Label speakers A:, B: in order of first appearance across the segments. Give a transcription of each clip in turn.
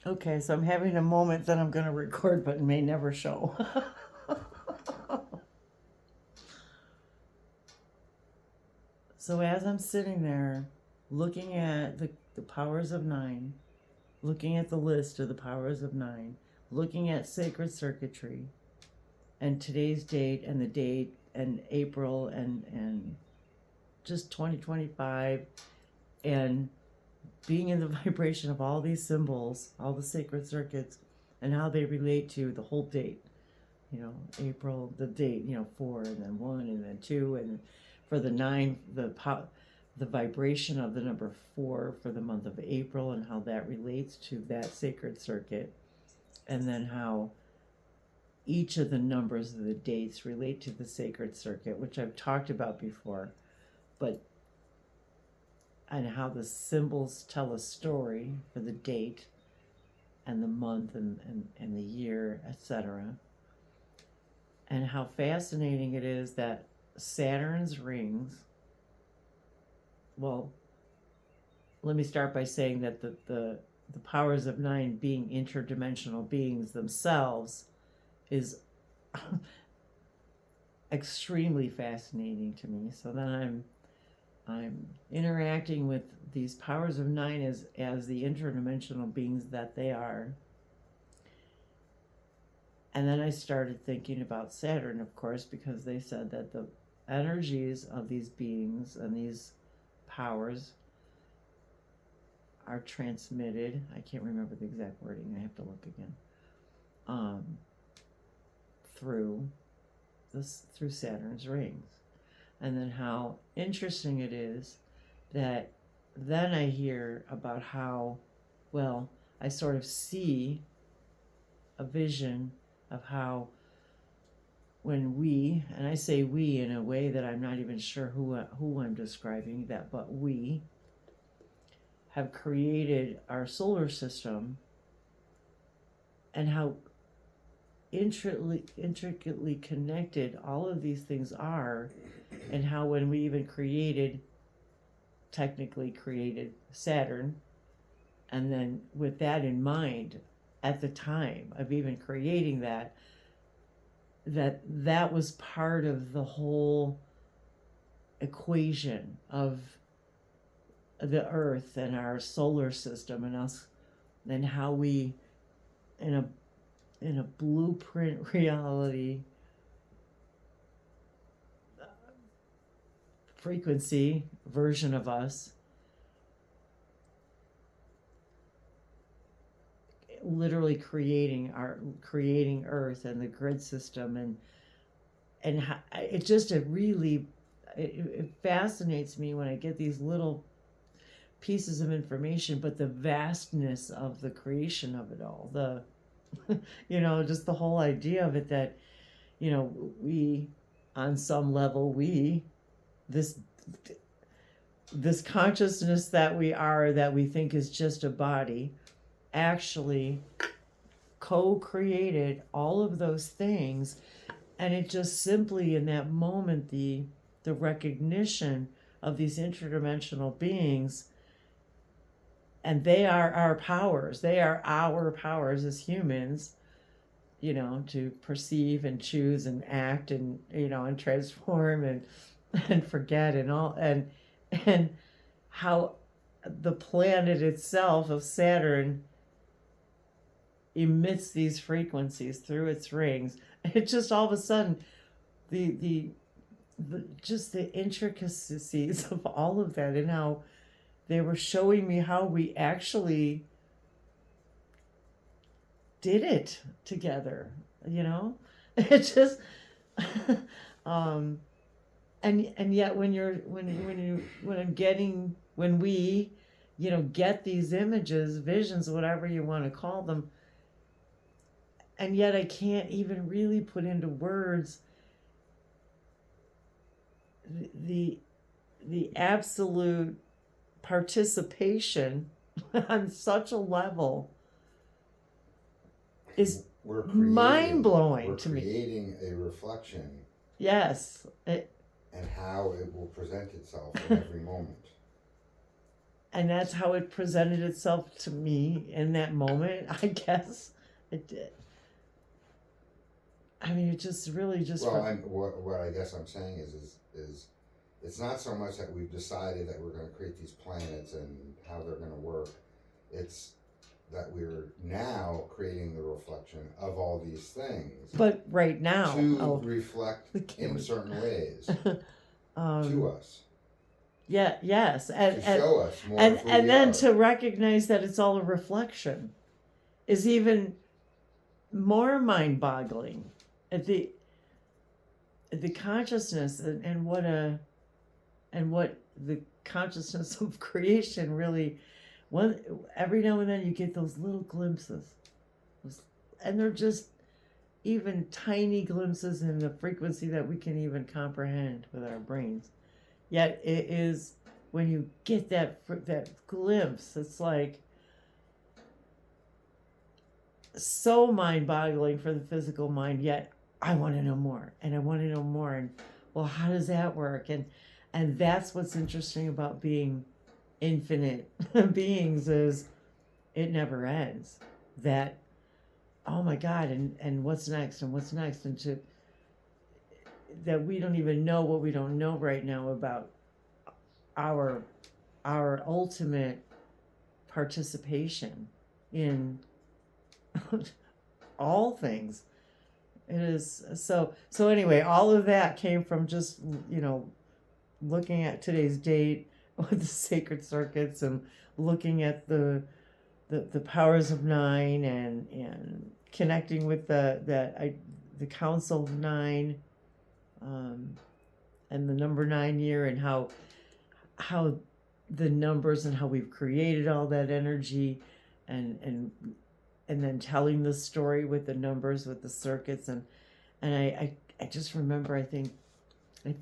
A: Okay, so I'm having a moment that I'm going to record but may never show. So as I'm sitting there looking at the powers of nine, looking at the list of the powers of nine, looking at sacred circuitry and today's date and the date and April and just 2025 and being in the vibration of all these symbols, all the sacred circuits, and how they relate to the whole date. You know, April, the date, 4 and then 1 and then 2, and for the 9, the vibration of the number 4 for the month of April and how that relates to that sacred circuit, and then how each of the numbers of the dates relate to the sacred circuit, which I've talked about before, but and how the symbols tell a story for the date and the month and the year, etc. And how fascinating it is that Saturn's rings, well, let me start by saying that the powers of nine being interdimensional beings themselves is extremely fascinating to me. So then I'm interacting with these powers of nine as the interdimensional beings that they are. And then I started thinking about Saturn, of course, because they said that the energies of these beings and these powers are transmitted. I can't remember the exact wording. I have to look again. Through Saturn's rings. And then how interesting it is that then I hear about how, well, I sort of see a vision of how when we, and I say we in a way that I'm not even sure who I'm describing that, but we have created our solar system, and how intricately connected all of these things are, and how when we even technically created Saturn, and then with that in mind, at the time of even creating that was part of the whole equation of the Earth and our solar system and us, and how we, in a blueprint reality frequency version of us, literally creating Earth and the grid system, and how, it fascinates me when I get these little pieces of information, but the vastness of the creation of it all, the just the whole idea of it, that we, on some level, this consciousness that we think is just a body, actually co-created all of those things. And it just simply, in that moment, the recognition of these interdimensional beings, and they are our powers as humans, to perceive and choose and act and and transform and forget and all, and how the planet itself of Saturn emits these frequencies through its rings. It just all of a sudden, the just the intricacies of all of that, and how they were showing me how we actually did it together. It just and yet when we get these images, visions, whatever you want to call them, and yet I can't even really put into words the absolute participation on such a level is mind-blowing to me.
B: We're creating a reflection.
A: Yes.
B: And how it will present itself in every moment.
A: and that's how it presented itself to me in that moment. I guess it did. I mean, it just really just.
B: Well, what I guess I'm saying is it's not so much that we've decided that we're going to create these planets and how they're going to work. It's that we're now creating the reflection of all these things.
A: But right now,
B: to reflect in certain ways to us.
A: Yeah. Yes.
B: To show us more.
A: And then to recognize that it's all a reflection is even more mind-boggling. At the consciousness and what the consciousness of creation really. Every now and then you get those little glimpses, and they're just even tiny glimpses in the frequency that we can even comprehend with our brains. Yet it is when you get that glimpse, it's like so mind-boggling for the physical mind. Yet I want to know more, and I want to know more, and well, how does that work? And that's what's interesting about being infinite beings is it never ends. That, oh my God, and what's next, and to that we don't even know what we don't know right now about our ultimate participation in all things. It is so anyway, all of that came from just, looking at today's date with the sacred circuits and looking at the powers of 9 and connecting with the Council of 9, and the number 9 year, and how the numbers and how we've created all that energy, and then telling the story with the numbers, with the circuits, and I just remember, I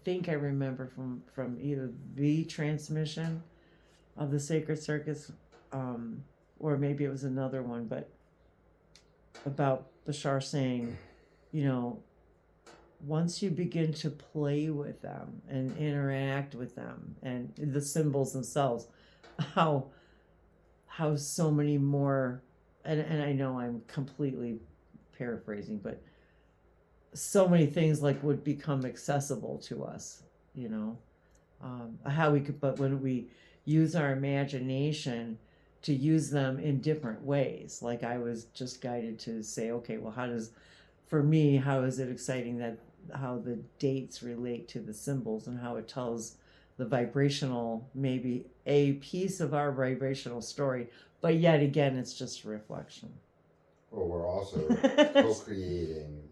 A: think I remember from either the transmission of the sacred circuits, or maybe it was another one, but about Bashar saying, once you begin to play with them and interact with them and the symbols themselves, how so many more, and I know I'm completely paraphrasing, but so many things would become accessible to us, how we could, but when we use our imagination to use them in different ways, like I was just guided to say, okay, well, how is it exciting that how the dates relate to the symbols and how it tells the vibrational, maybe a piece of our vibrational story, but yet again, it's just a reflection.
B: Well, we're also co-creating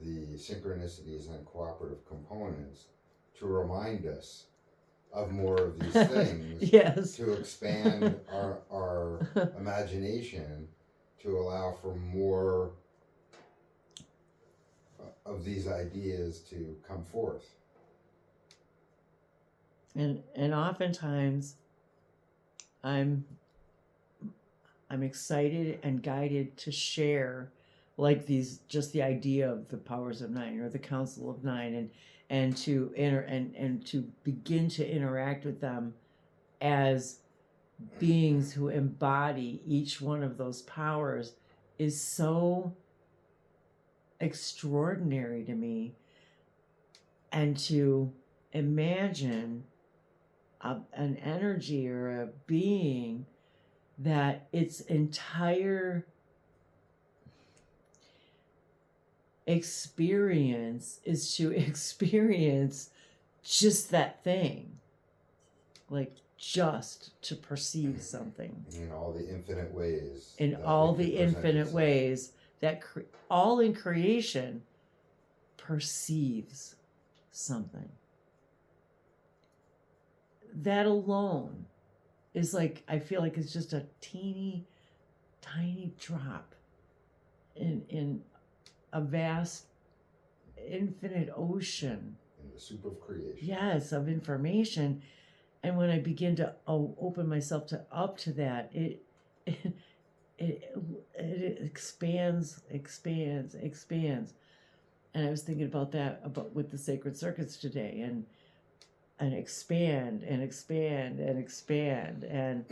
B: the synchronicities and cooperative components to remind us of more of these things.
A: Yes.
B: To expand our imagination, to allow for more of these ideas to come forth.
A: And oftentimes I'm excited and guided to share just the idea of the powers of 9 or the Council of 9, and to to begin to interact with them as beings who embody each one of those powers is so extraordinary to me. And to imagine an energy or a being that its entire experience is to experience just that thing, just to perceive something
B: in all the infinite ways,
A: that all in creation perceives something. That alone is I feel like it's just a teeny tiny drop in a vast infinite ocean,
B: in the soup of creation,
A: yes, of information. And when I begin to open myself up to that, it expands. And I was thinking about that with the sacred circuits today, and expand and expand and expand. And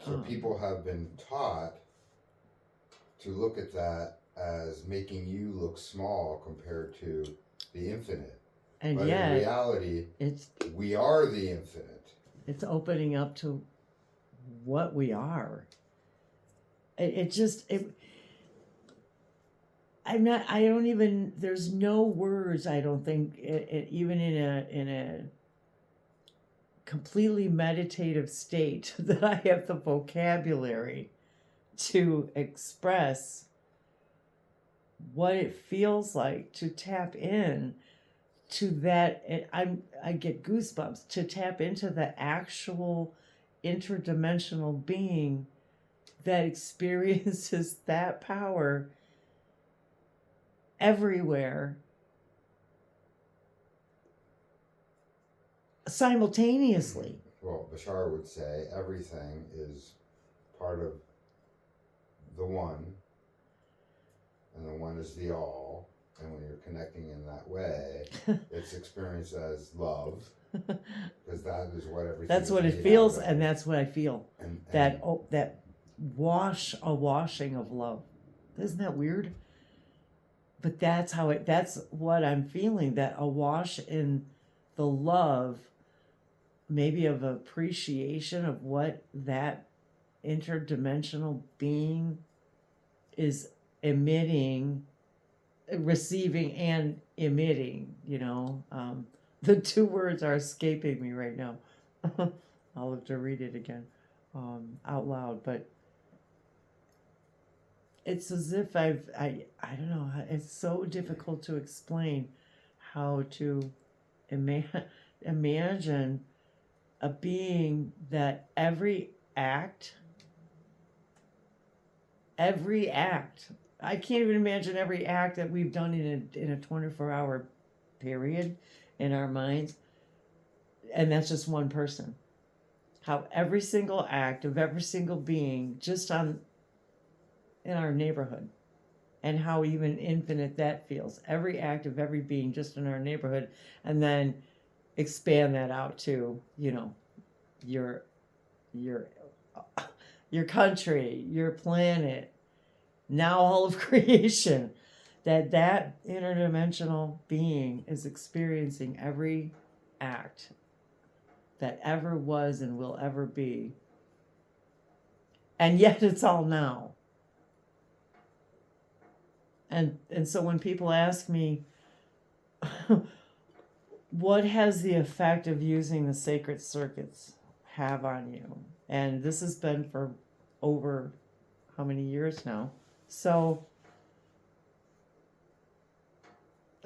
B: So people have been taught to look at that as making you look small compared to the infinite.
A: and
B: But
A: yet
B: in reality,
A: it's
B: we are the infinite.
A: it's opening up to what we are. I don't even, there's no words, I don't think, even in a completely meditative state, that I have the vocabulary to express what it feels like to tap in to that. I get goosebumps to tap into the actual interdimensional being that experiences that power everywhere simultaneously.
B: Well, Bashar would say everything is part of the one, and the one is the all. And when you're connecting in that way, it's experienced as love, because that is what everything.
A: That's
B: is
A: what it
B: made
A: feels,
B: out of.
A: and that's what I feel.
B: And
A: That washing of love. Isn't that weird? But that's what I'm feeling, that awash in the love, maybe of appreciation of what that interdimensional being is emitting, receiving and emitting, the two words are escaping me right now. I'll have to read it again out loud, but it's as if I don't know, it's so difficult to explain how to imagine a being that every act, I can't even imagine every act that we've done in a 24-hour period in our minds, and that's just one person. How every single act of every single being just in our neighborhood, and how even infinite that feels. Every act of every being just in our neighborhood, and then expand that out to, your country, your planet, now all of creation, that interdimensional being is experiencing every act that ever was and will ever be. And yet it's all now. And so when people ask me, what has the effect of using the sacred circuits have on you? And this has been for over how many years now? So,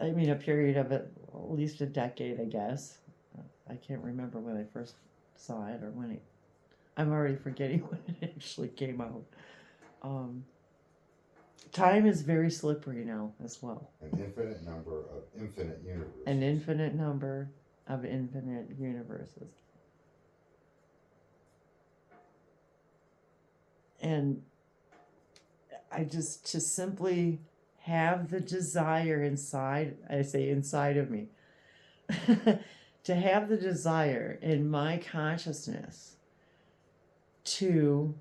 A: I mean, a period of at least a decade, I guess. I can't remember when I first saw it, or I'm already forgetting when it actually came out. Time is very slippery now as well.
B: An infinite number of infinite universes.
A: An infinite number of infinite universes. And to simply have the desire inside, I say inside of me, to have the desire in my consciousness to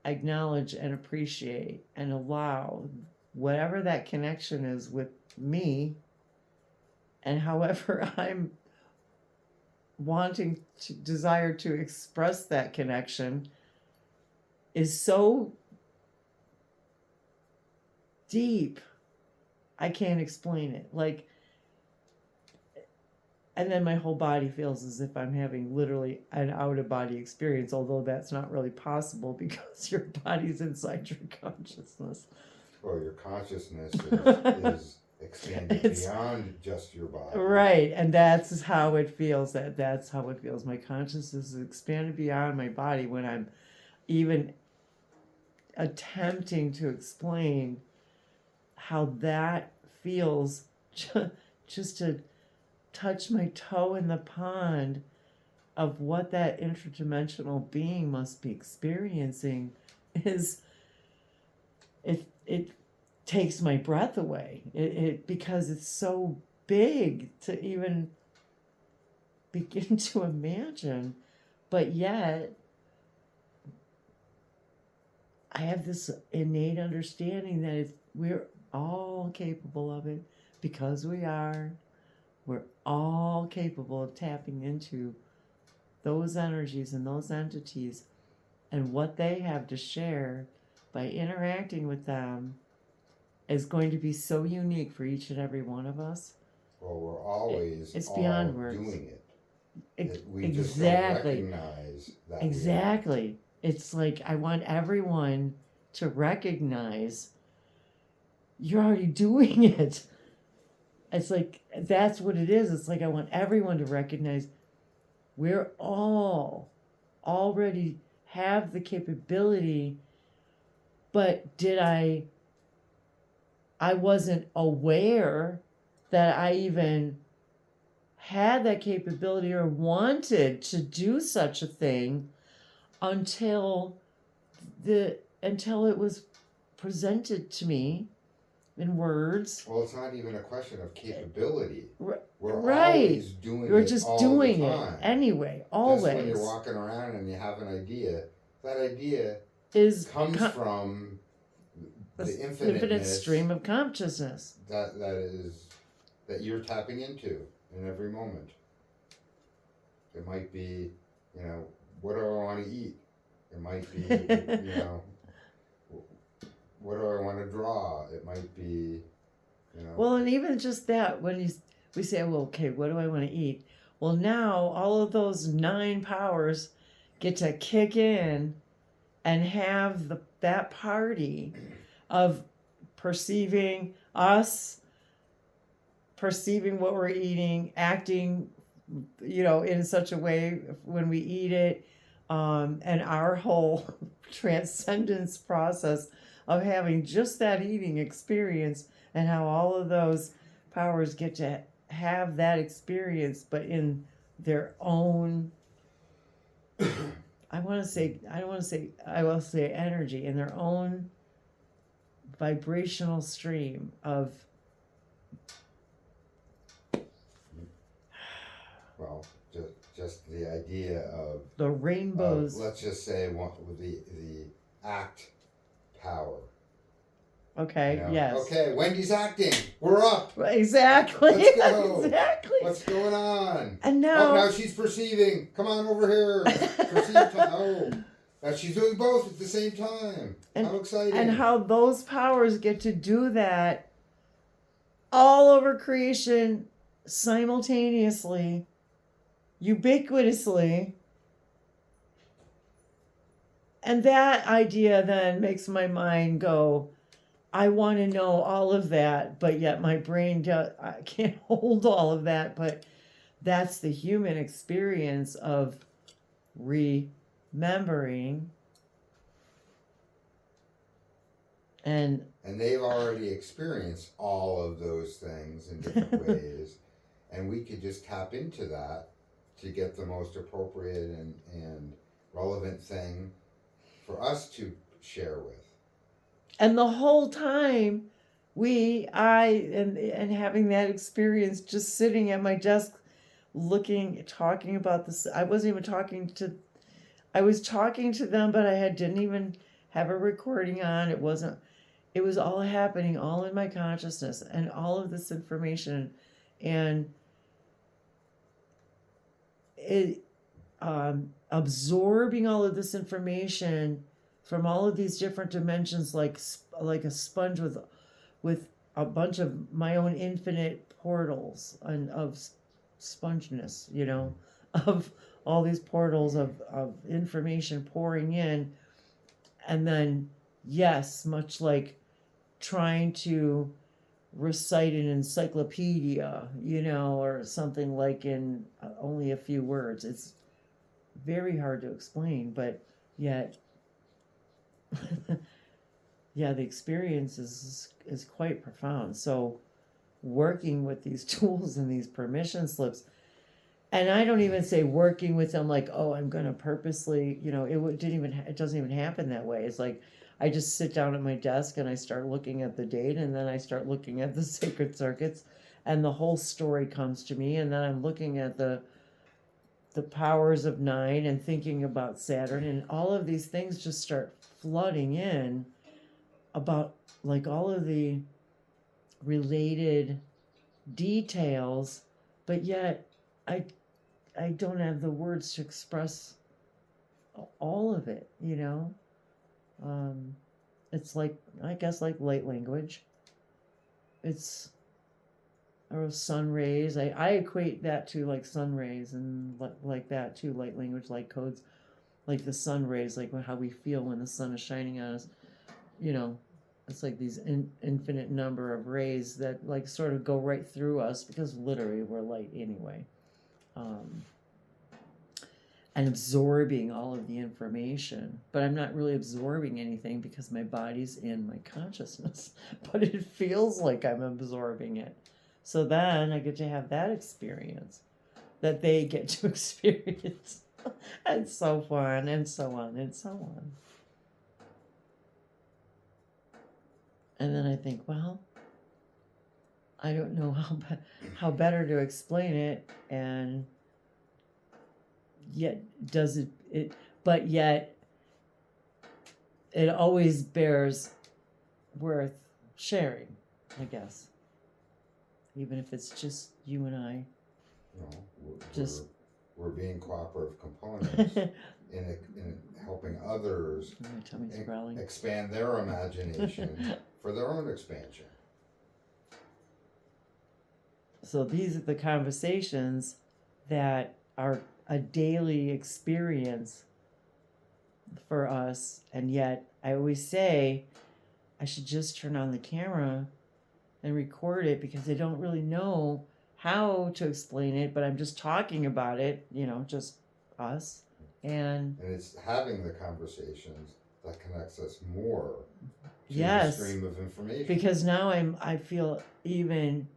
A: acknowledge and appreciate and allow whatever that connection is with me, and however I'm wanting to desire to express that connection, is so deep, I can't explain it. And then my whole body feels as if I'm having literally an out-of-body experience, although that's not really possible because your body's inside your consciousness.
B: Well, your consciousness is expanded beyond just your body.
A: Right, and that's how it feels. That's how it feels. My consciousness is expanded beyond my body when I'm even attempting to explain how that feels, just to touch my toe in the pond of what that interdimensional being must be experiencing is, it takes my breath away. It because it's so big to even begin to imagine. But yet, I have this innate understanding that we're all capable of it because we are. We're all capable of tapping into those energies and those entities and what they have to share by interacting with them is going to be so unique for each and every one of us.
B: Well, we're always
A: It's
B: all
A: beyond words.
B: doing it. We
A: Exactly.
B: just don't recognize that.
A: Exactly. It's like I want everyone to recognize you're already doing it. It's like that's what it is. It's like I want everyone to recognize we're all already have the capability, but I wasn't aware that I even had that capability or wanted to do such a thing until it was presented to me in words.
B: Well, it's not even a question of capability. We're
A: Right.
B: always doing
A: You're
B: it
A: just
B: all
A: doing
B: the time.
A: it anyway, always.
B: Just when you're walking around and you have an idea, that idea comes from the
A: infinite stream of consciousness
B: that you're tapping into in every moment. It might be, what do I want to eat? It might be, what do I want to draw? It might be,
A: Well, and even just that, when we say, well, okay, what do I want to eat? Well, now all of those 9 powers get to kick in and have that party of perceiving us, perceiving what we're eating, acting, in such a way when we eat it, and our whole transcendence process of having just that eating experience and how all of those powers get to have that experience, but in their own, I will say energy, in their own vibrational stream of,
B: well, just the idea of
A: the rainbows.
B: Let's just say with the act power.
A: Okay, yes.
B: Okay, Wendy's acting. We're up.
A: Exactly.
B: Let's go.
A: Exactly.
B: What's going on?
A: And now...
B: now she's perceiving. Come on over here. Perceive time. Oh, now she's doing both at the same time. How exciting.
A: And how those powers get to do that all over creation simultaneously, ubiquitously. And that idea then makes my mind go, I want to know all of that, but yet my brain I can't hold all of that. But that's the human experience of remembering. And
B: they've already experienced all of those things in different ways. And we could just tap into that to get the most appropriate and relevant thing for us to share with.
A: And the whole time, and having that experience, just sitting at my desk, talking about this. I wasn't even I was talking to them, but I didn't even have a recording on. It was all happening, all in my consciousness, and all of this information, and it, absorbing all of this information from all of these different dimensions, like a sponge with a bunch of my own infinite portals and of spongeness, of all these portals of information pouring in. And then, yes, much like trying to recite an encyclopedia, or something like in only a few words. It's very hard to explain, but yet yeah, the experience is quite profound. So working with these tools and these permission slips, and I don't even say working with them like, oh, I'm going to purposely, it doesn't even happen that way. It's like I just sit down at my desk and I start looking at the date, and then I start looking at the sacred circuits, and the whole story comes to me, and then I'm looking at the the powers of 9 and thinking about Saturn, and all of these things just start flooding in about like all of the related details, but yet I don't have the words to express all of it, you know. It's like, I guess, like light language. It's, or sun rays. I equate that to like sun rays, and like that too, light language, light codes, like the sun rays, like how we feel when the sun is shining on us, you know. It's like these infinite number of rays that like sort of go right through us, because literally we're light anyway. And absorbing all of the information. But I'm not really absorbing anything because my body's in my consciousness. But it feels like I'm absorbing it. So then I get to have that experience that they get to experience. And so on, and so on, and so on. And then I think, well, I don't know how better to explain it, and yet but yet it always bears worth sharing, I guess. Even if it's just you and I.
B: No, we're being cooperative components in helping others
A: my tummy's growling.
B: Expand their imagination for their own expansion.
A: So these are the conversations that are a daily experience for us, and yet I always say I should just turn on the camera and record it, because I don't really know how to explain it, but I'm just talking about it, you know, just us. And
B: it's having the conversations that connects us more to
A: yes,
B: the stream of information.
A: Because now I feel even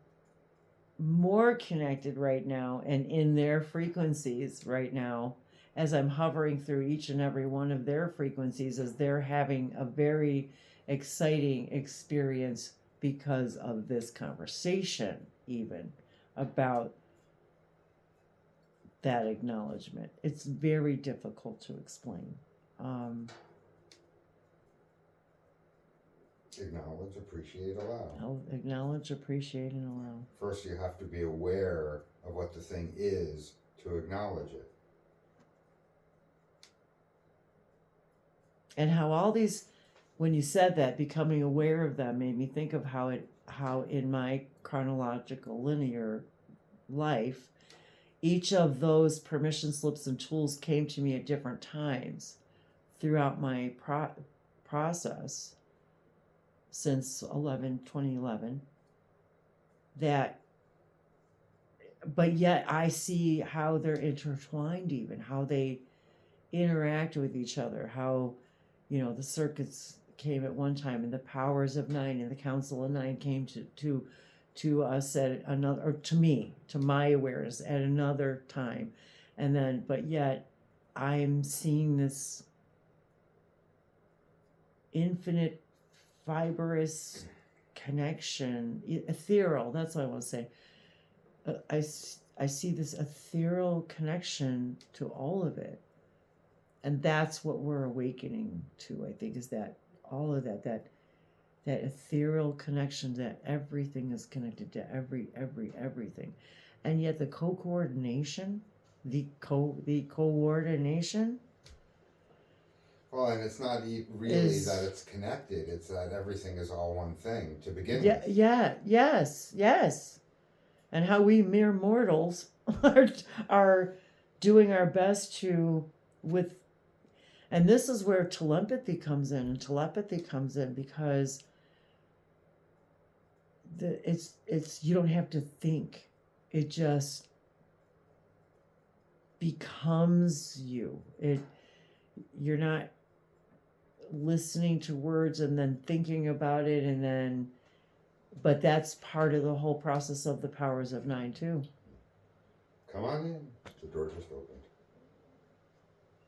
A: more connected right now, and in their frequencies right now, as I'm hovering through each and every one of their frequencies, as they're having a very exciting experience because of this conversation, even about that acknowledgement. It's very difficult to explain.
B: Acknowledge, appreciate, allow.
A: Acknowledge, appreciate, and allow.
B: First, you have to be aware of what the thing is to acknowledge it.
A: And how all these, when you said that, becoming aware of them made me think of how in my chronological linear life, each of those permission slips and tools came to me at different times throughout my process since 2011. But yet I see how they're intertwined, even how they interact with each other, how, you know, the circuits came at one time, and the powers of 9 and the council of 9 came to us at another, or to me, to my awareness at another time. And then, but yet I'm seeing this infinite fibrous connection, ethereal, that's what I want to say. I see this ethereal connection to all of it. And that's what we're awakening to, I think, is that all of that ethereal connection, that everything is connected to everything. And yet the coordination, the coordination.
B: Well, and it's not really that it's connected, it's that everything is all one thing to begin with.
A: Yes. And how we mere mortals are doing our best and this is where telepathy comes in, because it's you don't have to think. It just becomes you. You're not listening to words and then thinking about it, but that's part of the whole process of the powers of 9 too.
B: Come on in. The door just opened.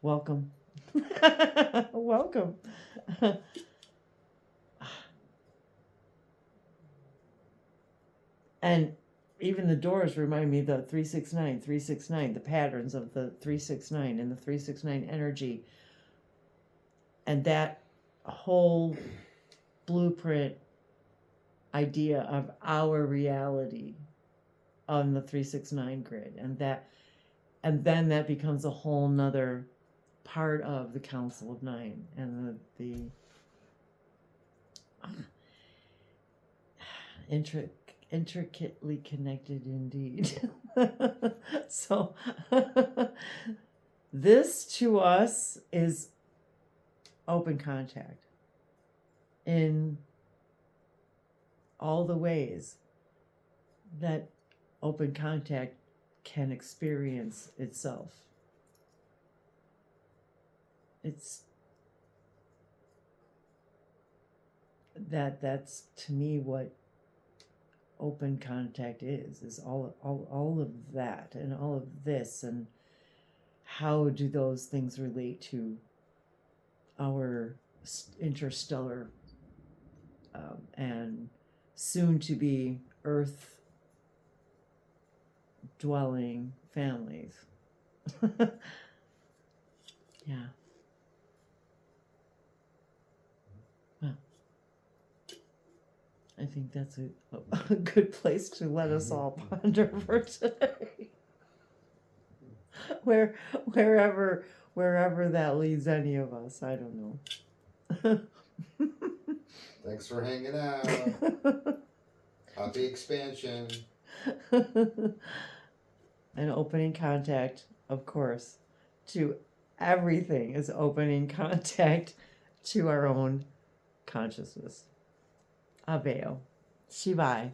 A: Welcome. Welcome. And even the doors remind me of the 369, the patterns of the 369 and the 369 energy. And that whole blueprint idea of our reality on the 369 grid. And then that becomes a whole nother part of the Council of Nine and the intricately connected indeed. So this to us is open contact in all the ways that open contact can experience itself. That's to me what open contact is all of that and all of this, and how do those things relate to our interstellar and soon to be Earth dwelling families. Yeah. Well, I think that's a good place to let us all ponder for today. Wherever that leads any of us, I don't know.
B: Thanks for hanging out. Happy expansion.
A: And opening contact, of course, to everything is opening contact to our own consciousness. Aveo. Shivai.